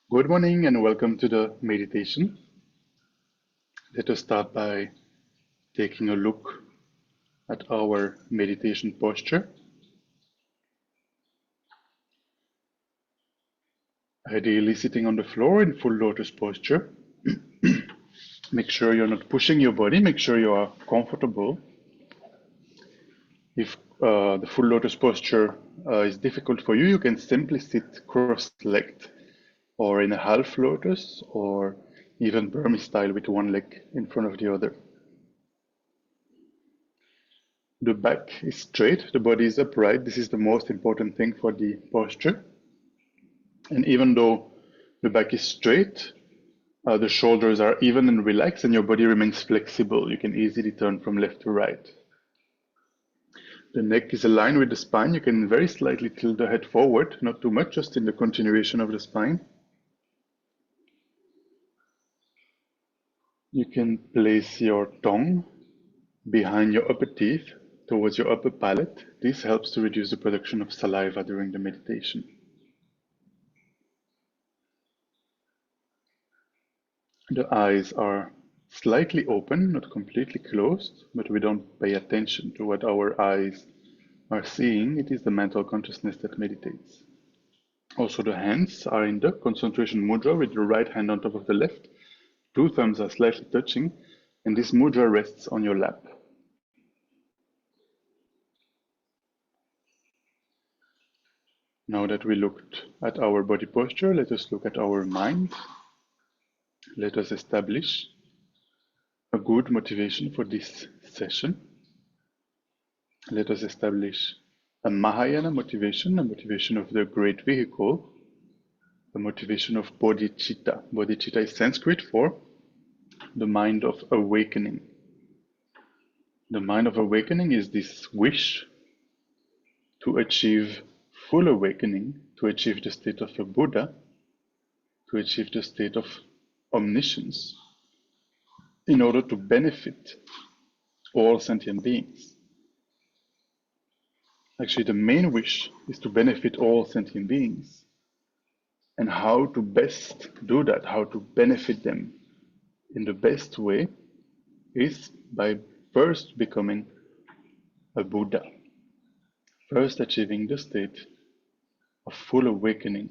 Good morning and welcome to the meditation. Let us start by taking a look at our meditation posture. Ideally sitting on the floor in full lotus posture. Make sure you're not pushing your body, make sure you are comfortable. If the full lotus posture is difficult for you, you can simply sit cross-legged or in a half lotus or even Burmese style with one leg in front of the other. The back is straight, the body is upright. This is the most important thing for the posture. And even though the back is straight, the shoulders are even and relaxed, and your body remains flexible. You can easily turn from left to right. The neck is aligned with the spine. You can very slightly tilt the head forward, not too much, just in the continuation of the spine. You can place your tongue behind your upper teeth towards your upper palate. This helps to reduce the production of saliva during the meditation. The eyes are slightly open, not completely closed, but we don't pay attention to what our eyes are seeing. It is the mental consciousness that meditates. Also, the hands are in the concentration mudra with the right hand on top of the left. Two thumbs are slightly touching, and this mudra rests on your lap. Now that we looked at our body posture, let us look at our mind. Let us establish a good motivation for this session. Let us establish a Mahayana motivation, a motivation of the great vehicle, a motivation of bodhicitta. Bodhicitta is Sanskrit for the mind of awakening. The mind of awakening is this wish to achieve full awakening, to achieve the state of a Buddha, to achieve the state of omniscience, in order to benefit all sentient beings. Actually, the main wish is to benefit all sentient beings. And how to best do that, how to benefit them in the best way, is by first becoming a Buddha, first achieving the state of full awakening.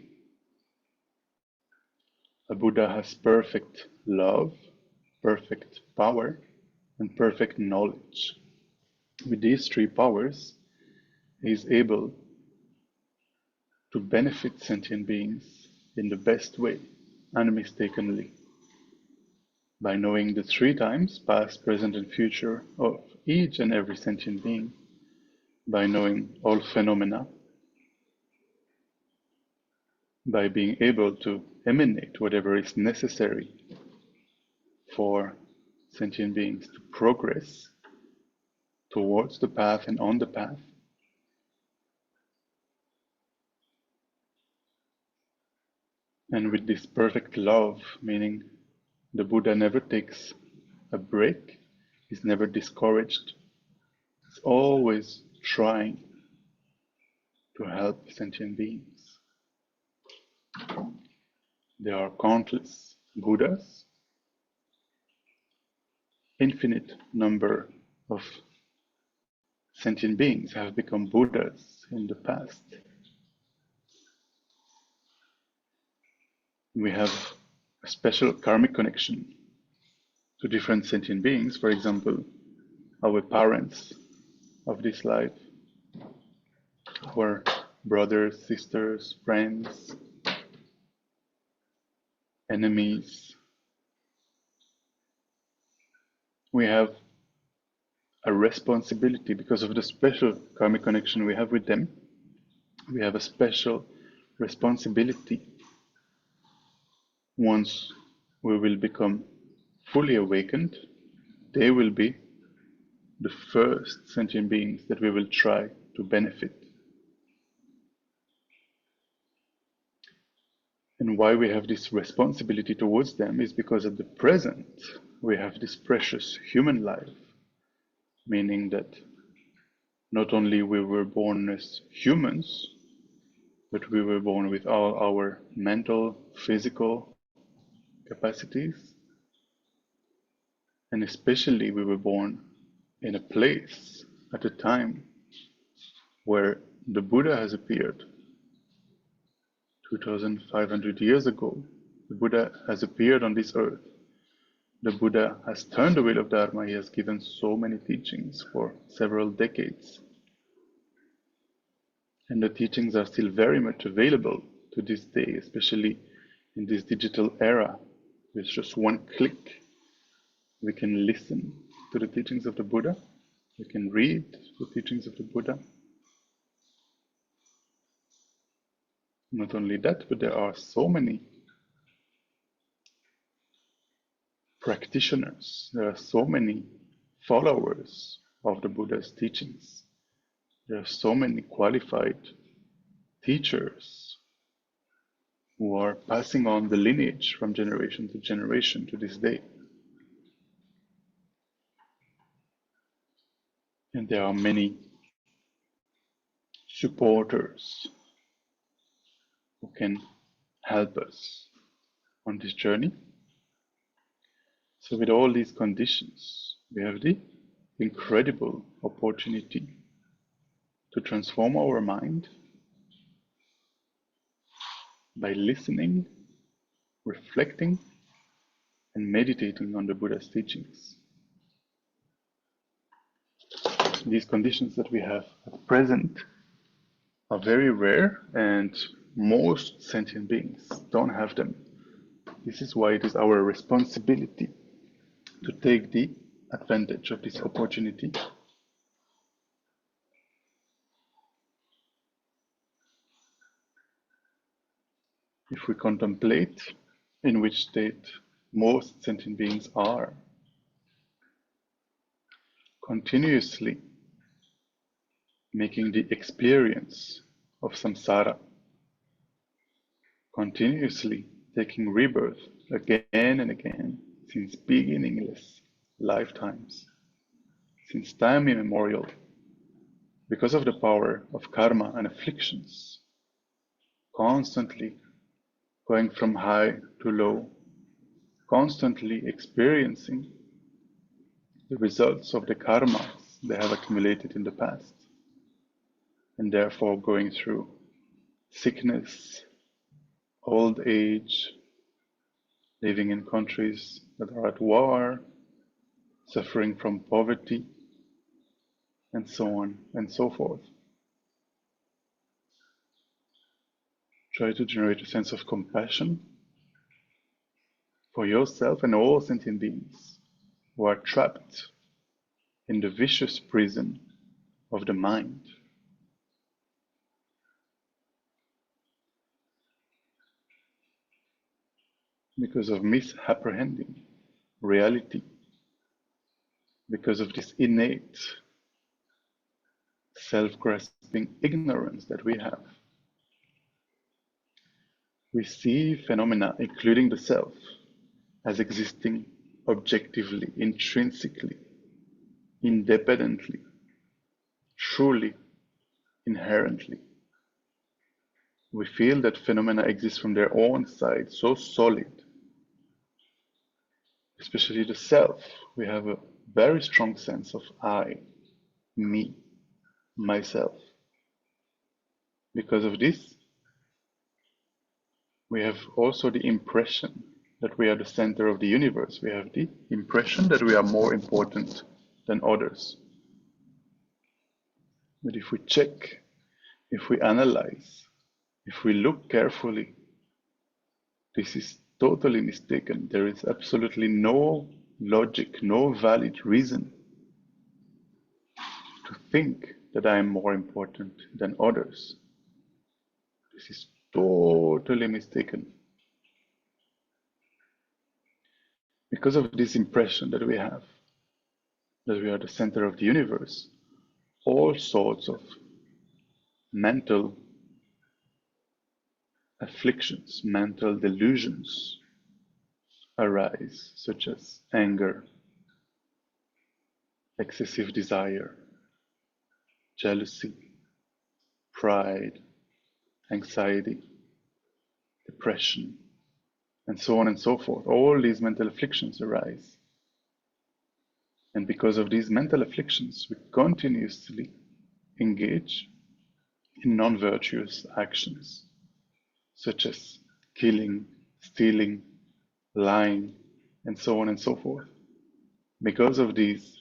A Buddha has perfect love, perfect power, and perfect knowledge. With these three powers, he is able to benefit sentient beings in the best way, unmistakenly, by knowing the three times, past, present, and future, of each and every sentient being, by knowing all phenomena, by being able to emanate whatever is necessary for sentient beings to progress towards the path and on the path. And with this perfect love, meaning the Buddha never takes a break, is never discouraged, is always trying to help sentient beings. There are countless Buddhas, infinite number of sentient beings have become Buddhas in the past. We have a special karmic connection to different sentient beings. For example, our parents of this life, our brothers, sisters, friends, enemies. We have a responsibility because of the special karmic connection we have with them. We have a special responsibility. Once we will become fully awakened, they will be the first sentient beings that we will try to benefit. And why we have this responsibility towards them is because at the present we have this precious human life, meaning that not only we were born as humans, but we were born with all our mental, physical capacities, and especially we were born in a place at a time where the Buddha has appeared 2500 years ago. The Buddha has appeared on this earth. The Buddha has turned the wheel of Dharma. He has given so many teachings for several decades. And the teachings are still very much available to this day, especially in this digital era. With just one click, we can listen to the teachings of the Buddha. We can read the teachings of the Buddha. Not only that, but there are so many practitioners. There are so many followers of the Buddha's teachings. There are so many qualified teachers who are passing on the lineage from generation to generation to this day. And there are many supporters who can help us on this journey. So with all these conditions, we have the incredible opportunity to transform our mind by listening, reflecting, and meditating on the Buddha's teachings. These conditions that we have at present are very rare, and most sentient beings don't have them. This is why it is our responsibility to take the advantage of this opportunity. If we contemplate in which state most sentient beings are, continuously making the experience of samsara, continuously taking rebirth again and again since beginningless lifetimes, since time immemorial, because of the power of karma and afflictions, constantly going from high to low, constantly experiencing the results of the karmas they have accumulated in the past, and therefore going through sickness, old age, living in countries that are at war, suffering from poverty, and so on and so forth. Try to generate a sense of compassion for yourself and all sentient beings who are trapped in the vicious prison of the mind. Because of misapprehending reality, because of this innate self-grasping ignorance that we have. We see phenomena, including the self, as existing objectively, intrinsically, independently, truly, inherently. We feel that phenomena exist from their own side, so solid. Especially the self, we have a very strong sense of I, me, myself. Because of this, we have also the impression that we are the center of the universe. We have the impression that we are more important than others. But if we check, if we analyze, if we look carefully, this is totally mistaken. There is absolutely no logic, no valid reason to think that I am more important than others. This is totally mistaken. Because of this impression that we have, that we are the center of the universe, all sorts of mental afflictions, mental delusions arise, such as anger, excessive desire, jealousy, pride, anxiety, depression, and so on and so forth. All these mental afflictions arise. And because of these mental afflictions, we continuously engage in non-virtuous actions, such as killing, stealing, lying, and so on and so forth. Because of these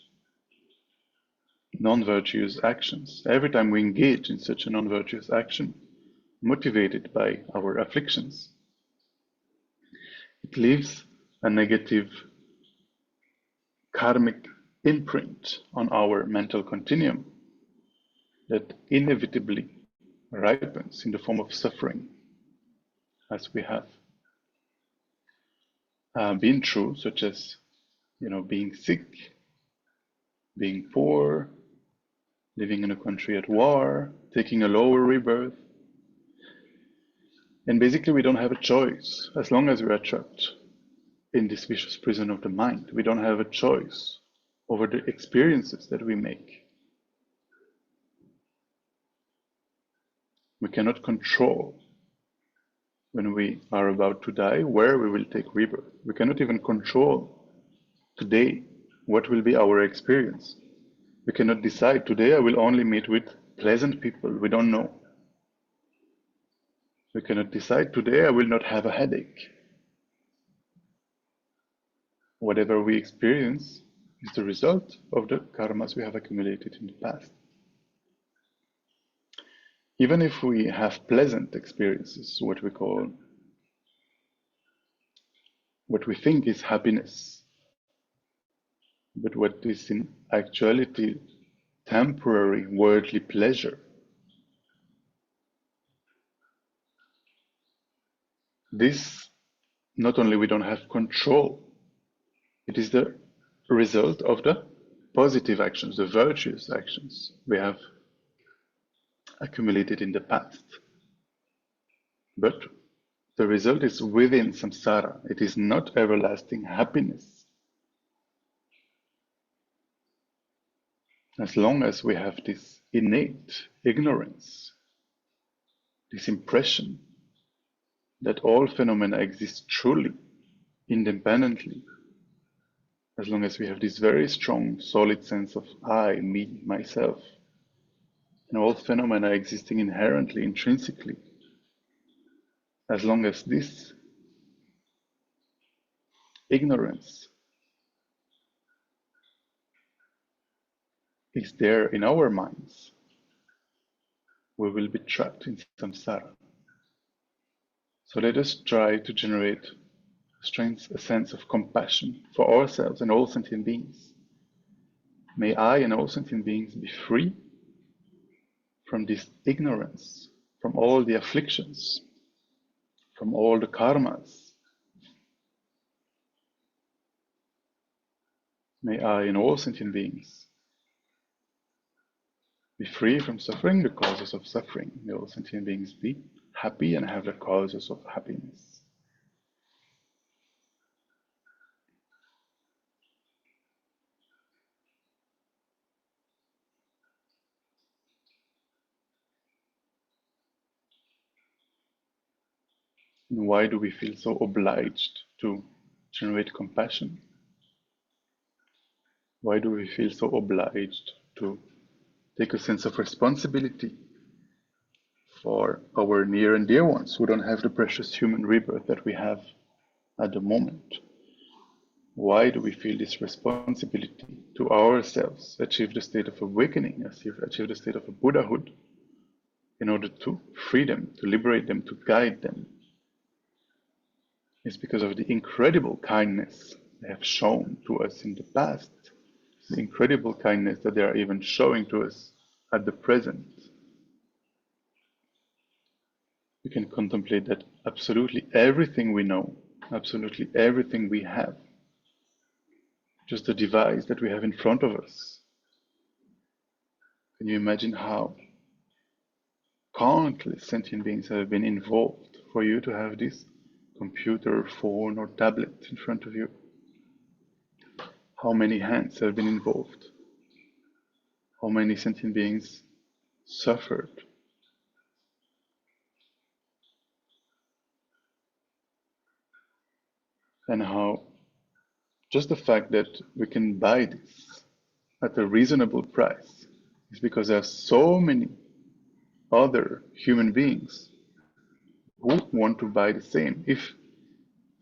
non-virtuous actions, every time we engage in such a non-virtuous action, motivated by our afflictions, it leaves a negative karmic imprint on our mental continuum that inevitably ripens in the form of suffering, as we have been through, such as being sick, being poor, living in a country at war, taking a lower rebirth. And basically, we don't have a choice as long as we are trapped in this vicious prison of the mind. We don't have a choice over the experiences that we make. We cannot control when we are about to die where we will take rebirth. We cannot even control today what will be our experience. We cannot decide today I will only meet with pleasant people. We don't know. We cannot decide today I will not have a headache. Whatever we experience is the result of the karmas we have accumulated in the past. Even if we have pleasant experiences, what we think is happiness, but what is in actuality temporary worldly pleasure, this not only we don't have control, it is the result of the positive actions, the virtuous actions we have accumulated in the past. But the result is within samsara. It is not everlasting happiness. As long as we have this innate ignorance, this impression that all phenomena exist truly, independently, as long as we have this very strong, solid sense of I, me, myself, and all phenomena existing inherently, intrinsically, as long as this ignorance is there in our minds, we will be trapped in samsara. So let us try to generate a sense of compassion for ourselves and all sentient beings. May I and all sentient beings be free from this ignorance, from all the afflictions, from all the karmas. May I and all sentient beings be free from suffering, the causes of suffering. May all sentient beings be happy and have the causes of happiness. And why do we feel so obliged to generate compassion? Why do we feel so obliged to take a sense of responsibility for our near and dear ones who don't have the precious human rebirth that we have at the moment? Why do we feel this responsibility to ourselves, achieve the state of awakening, achieve the state of Buddhahood, in order to free them, to liberate them, to guide them? It's because of the incredible kindness they have shown to us in the past, the incredible kindness that they are even showing to us at the present. We can contemplate that absolutely everything we know, absolutely everything we have, just the device that we have in front of us. Can you imagine how countless sentient beings have been involved for you to have this computer, phone, or tablet in front of you? How many hands have been involved? How many sentient beings suffered and how just the fact that we can buy this at a reasonable price is because there are so many other human beings who want to buy the same. If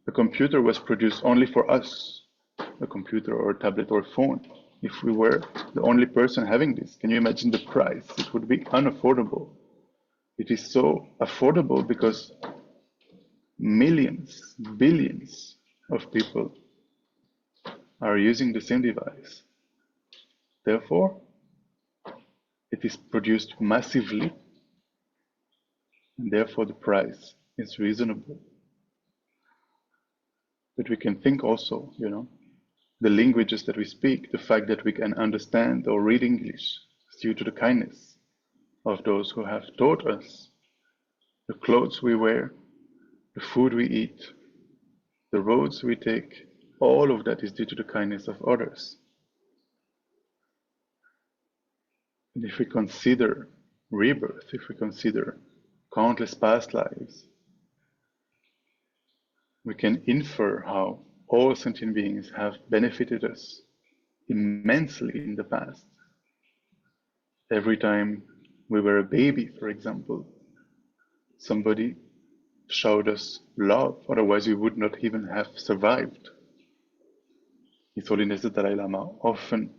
a computer was produced only for us, a computer or a tablet or a phone, if we were the only person having this, can you imagine the price? It would be unaffordable. It is so affordable because millions, billions of people are using the same device. Therefore, it is produced massively, and therefore the price is reasonable. But we can think also, the languages that we speak, the fact that we can understand or read English is due to the kindness of those who have taught us. The clothes we wear, the food we eat, the roads we take, all of that is due to the kindness of others. And if we consider rebirth, if we consider countless past lives, we can infer how all sentient beings have benefited us immensely in the past. Every time we were a baby, for example, somebody showed us love, otherwise we would not even have survived. His Holiness the Dalai Lama often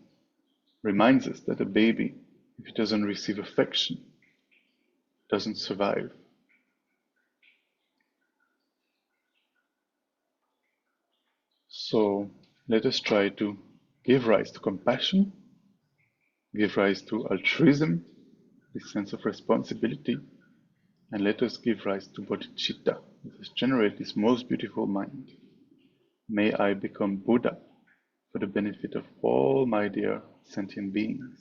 reminds us that a baby, if it doesn't receive affection, doesn't survive. So let us try to give rise to compassion, give rise to altruism, this sense of responsibility, and let us give rise to bodhicitta. Let us generate this most beautiful mind. May I become Buddha for the benefit of all my dear sentient beings.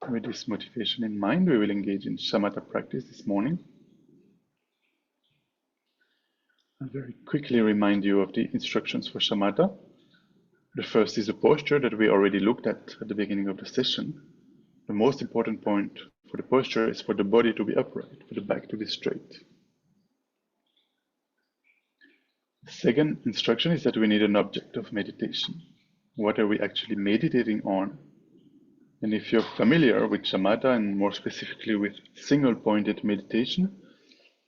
With this motivation in mind, we will engage in Shamatha practice this morning. I'll very quickly remind you of the instructions for Shamatha. The first is the posture that we already looked at the beginning of the session. The most important point for the posture is for the body to be upright, for the back to be straight. The second instruction is that we need an object of meditation. What are we actually meditating on? And if you're familiar with Shamatha and more specifically with single-pointed meditation,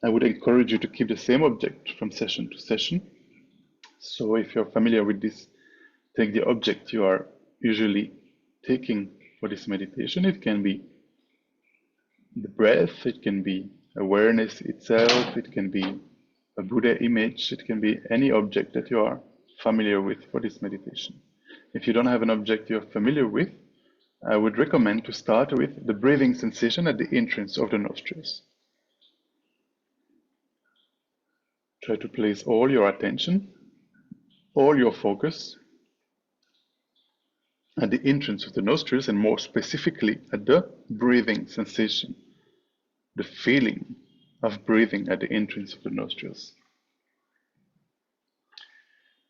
I would encourage you to keep the same object from session to session. So if you're familiar with this, take the object you are usually taking for this meditation. It can be the breath, it can be awareness itself, it can be a Buddha image, it can be any object that you are familiar with for this meditation. If you don't have an object you're familiar with, I would recommend to start with the breathing sensation at the entrance of the nostrils. Try to place all your attention, all your focus at the entrance of the nostrils, and more specifically at the breathing sensation, the feeling of breathing at the entrance of the nostrils.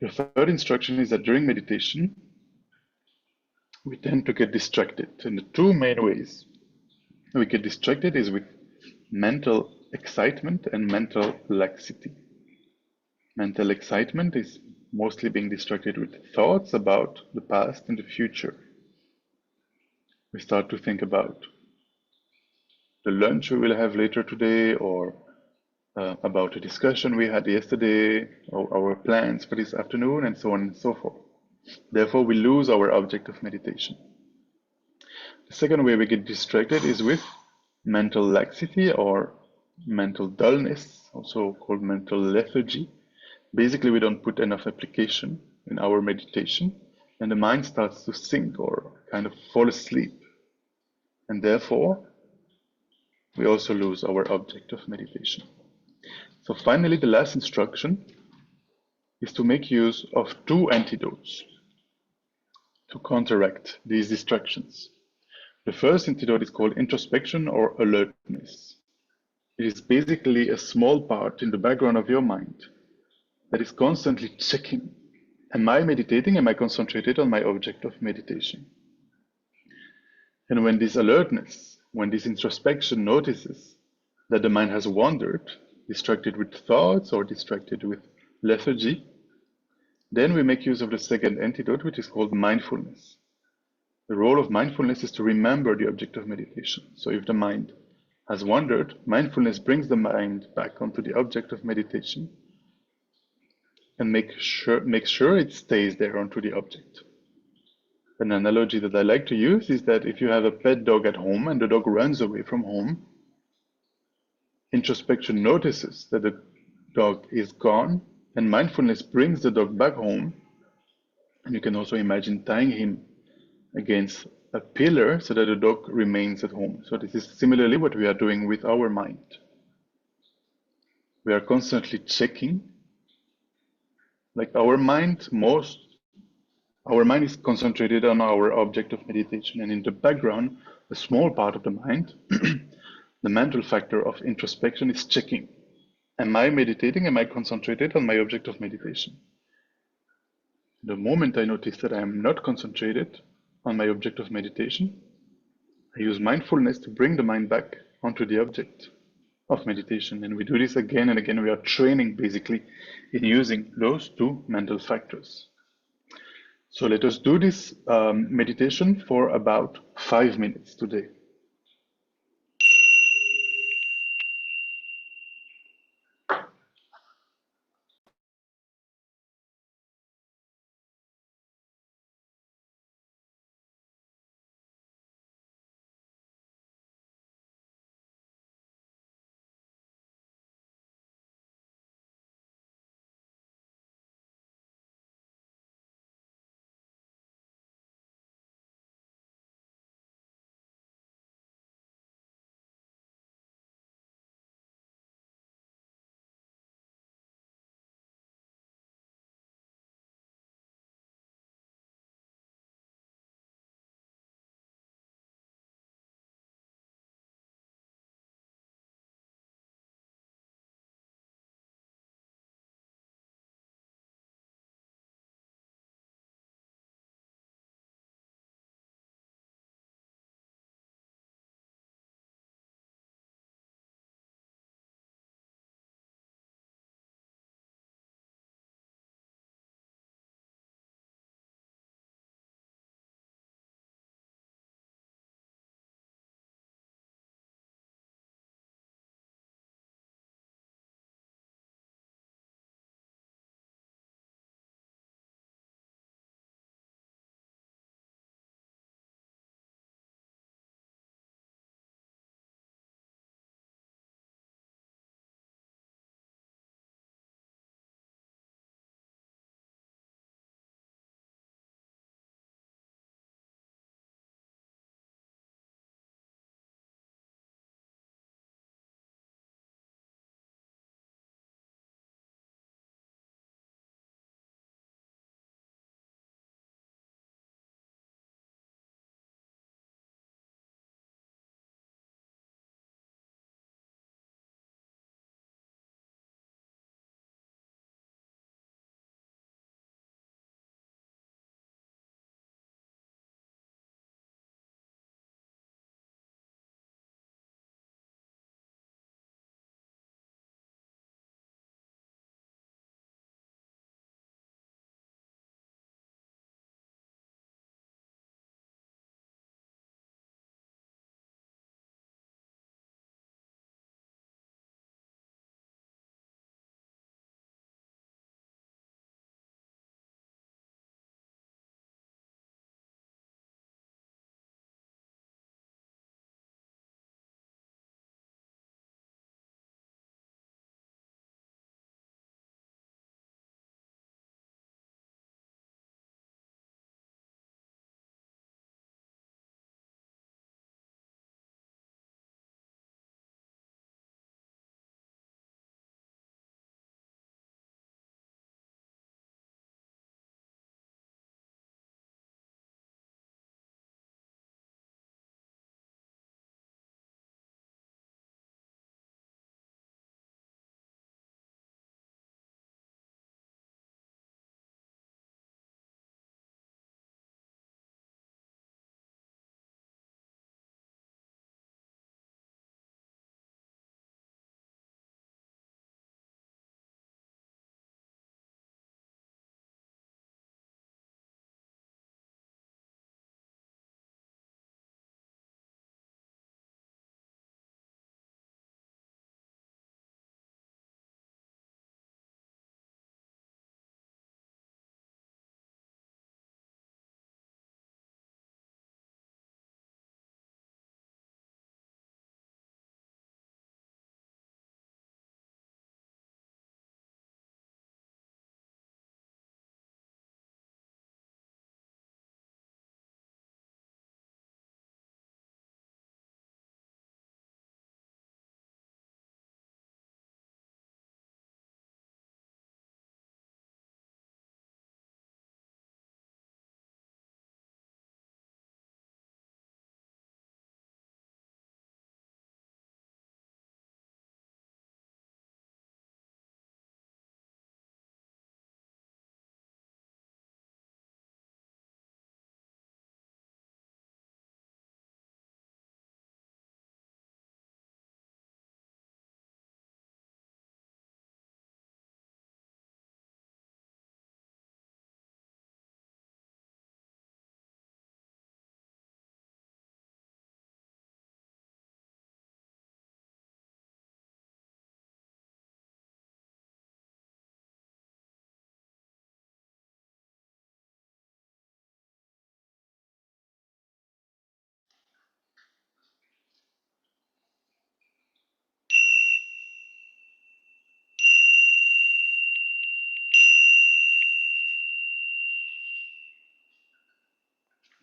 The third instruction is that during meditation, we tend to get distracted. And the two main ways we get distracted is with mental excitement and mental laxity. Mental excitement is mostly being distracted with thoughts about the past and the future. We start to think about the lunch we will have later today, or about a discussion we had yesterday, or our plans for this afternoon, and so on and so forth. Therefore, we lose our object of meditation. The second way we get distracted is with mental laxity or mental dullness, also called mental lethargy. Basically, we don't put enough application in our meditation, and the mind starts to sink or kind of fall asleep. And therefore, we also lose our object of meditation. So finally, the last instruction is to make use of two antidotes to counteract these distractions. The first antidote is called introspection or alertness. It is basically a small part in the background of your mind that is constantly checking, am I meditating? Am I concentrated on my object of meditation? And when this alertness, when this introspection notices that the mind has wandered, distracted with thoughts or distracted with lethargy, then we make use of the second antidote, which is called mindfulness. The role of mindfulness is to remember the object of meditation. So if the mind has wandered, mindfulness brings the mind back onto the object of meditation and makes sure it stays there onto the object. An analogy that I like to use is that if you have a pet dog at home and the dog runs away from home, introspection notices that the dog is gone, and mindfulness brings the dog back home. And you can also imagine tying him against a pillar so that the dog remains at home. So this is similarly what we are doing with our mind. We are constantly checking, like our mind is concentrated on our object of meditation, and in the background, a small part of the mind, the mental factor of introspection, is checking. Am I meditating? Am I concentrated on my object of meditation? The moment I notice that I am not concentrated on my object of meditation, I use mindfulness to bring the mind back onto the object of meditation. And we do this again and again. We are training basically in using those two mental factors. So let us do this meditation for about 5 minutes today.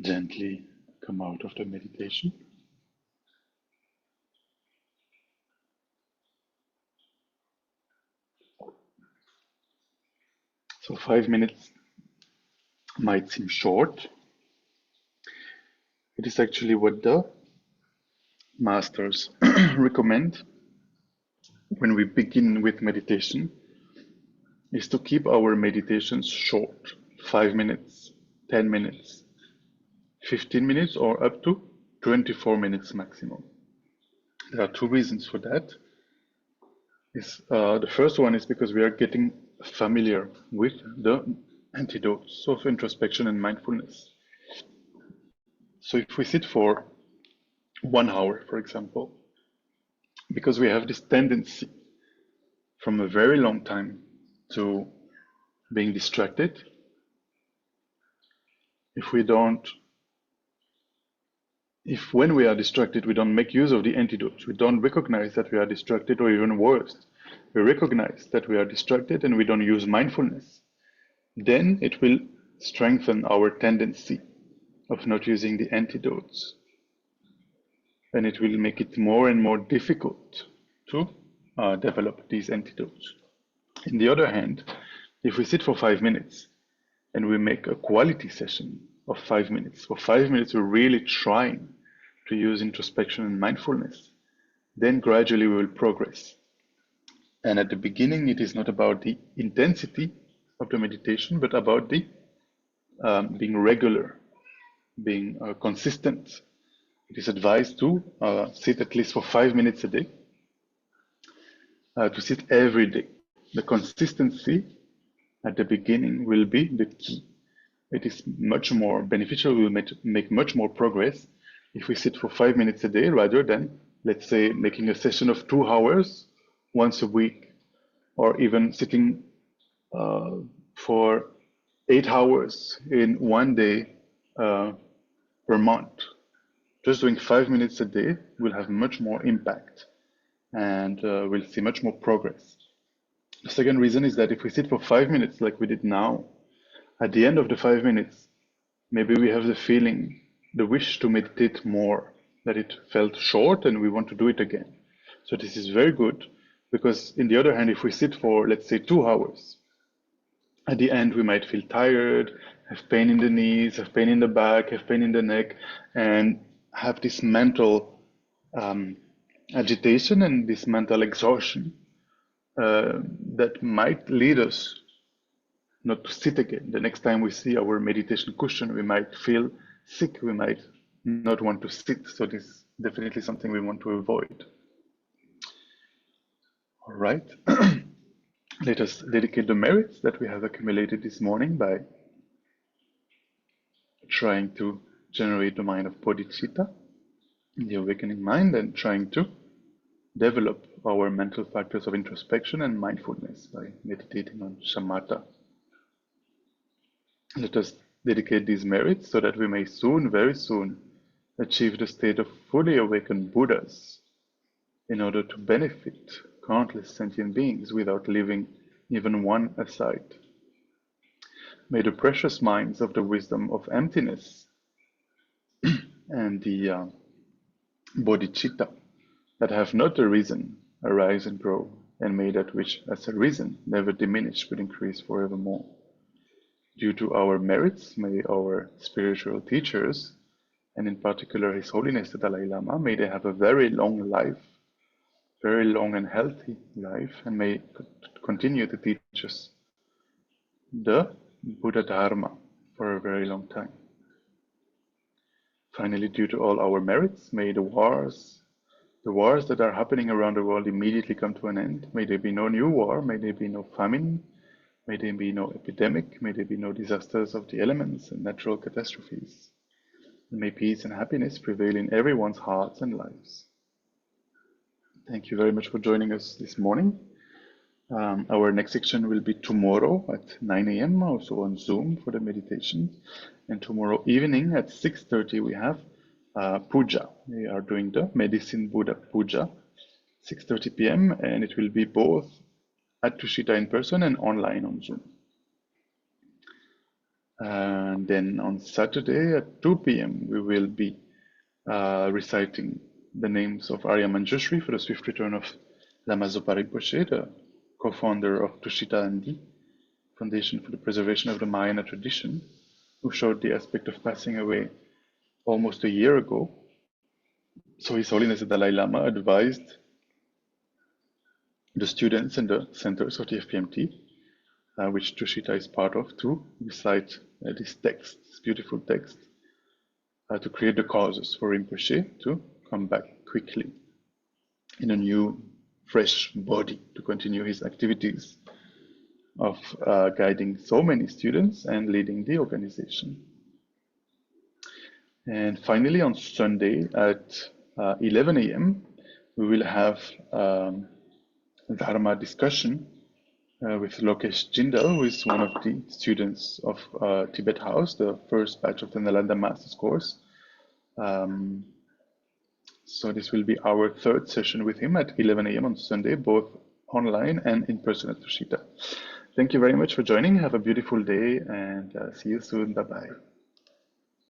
gently come out of the meditation. So 5 minutes might seem short. It is actually what the masters recommend when we begin with meditation, is to keep our meditations short, 5 minutes, 10 minutes, 15 minutes, or up to 24 minutes maximum. There are two reasons for that. The first one is because we are getting familiar with the antidotes of introspection and mindfulness. So if we sit for 1 hour, for example, because we have this tendency from a very long time to being distracted, if we don't, if when we are distracted, we don't make use of the antidotes, we don't recognize that we are distracted, or even worse, we recognize that we are distracted and we don't use mindfulness, then it will strengthen our tendency of not using the antidotes. And it will make it more and more difficult to develop these antidotes. On the other hand, if we sit for 5 minutes and we make a quality session of 5 minutes, for 5 minutes we're really trying to use introspection and mindfulness, then gradually we will progress. And at the beginning, it is not about the intensity of the meditation, but about the being regular, being consistent. It is advised to sit at least for 5 minutes a day, to sit every day. The consistency at the beginning will be the key. It is much more beneficial, we will make much more progress if we sit for 5 minutes a day rather than, let's say, making a session of 2 hours once a week, or even sitting for 8 hours in one day per month. Just doing 5 minutes a day will have much more impact, and we'll see much more progress. The second reason is that if we sit for 5 minutes like we did now, at the end of the 5 minutes, maybe we have the feeling, the wish to meditate more, that it felt short and we want to do it again. So this is very good, because in the other hand, if we sit for, let's say, 2 hours, at the end we might feel tired, have pain in the knees, have pain in the back, have pain in the neck, and have this mental agitation and this mental exhaustion that might lead us not to sit again. The next time we see our meditation cushion, we might feel sick, we might not want to sit. So this is definitely something we want to avoid. All right. Let us dedicate the merits that we have accumulated this morning by trying to generate the mind of bodhicitta, the awakening mind, and trying to develop our mental factors of introspection and mindfulness by meditating on shamatha. Let us dedicate these merits so that we may soon, very soon, achieve the state of fully awakened Buddhas in order to benefit countless sentient beings without leaving even one aside. May the precious minds of the wisdom of emptiness and the bodhicitta that have not a reason arise and grow, and may that which has a reason never diminish but increase forevermore. Due to our merits, may our spiritual teachers, and in particular His Holiness the Dalai Lama, may they have a very long life, very long and healthy life, and may continue to teach us the Buddha Dharma for a very long time. Finally, due to all our merits, may the wars that are happening around the world immediately come to an end. May there be no new war, may there be no famine, may there be no epidemic, may there be no disasters of the elements and natural catastrophes. And may peace and happiness prevail in everyone's hearts and lives. Thank you very much for joining us this morning. Our next section will be tomorrow at 9 a.m. also on Zoom for the meditation. And tomorrow evening at 6:30 we have puja. We are doing the Medicine Buddha Puja, 6:30 p.m. and it will be both at Tushita in person and online on Zoom. And then on Saturday at 2 p.m., we will be reciting the names of Arya Manjushri for the swift return of Lama Zopa Rinpoche, the co-founder of Tushita Delhi Foundation for the Preservation of the Mahayana Tradition, who showed the aspect of passing away almost a year ago. So His Holiness the Dalai Lama advised the students and the centers of the FPMT, which Tushita is part of, to recite this text, this beautiful text, to create the causes for Rinpoche to come back quickly in a new, fresh body to continue his activities of guiding so many students and leading the organization. And finally, on Sunday at 11 a.m., we will have Dharma discussion with Lokesh Jindal, who is one of the students of Tibet House, the first batch of the Nalanda Masters course. So this will be our third session with him at 11 a.m. on Sunday, both online and in person at Tushita. Thank you very much for joining. Have a beautiful day and see you soon. Bye-bye.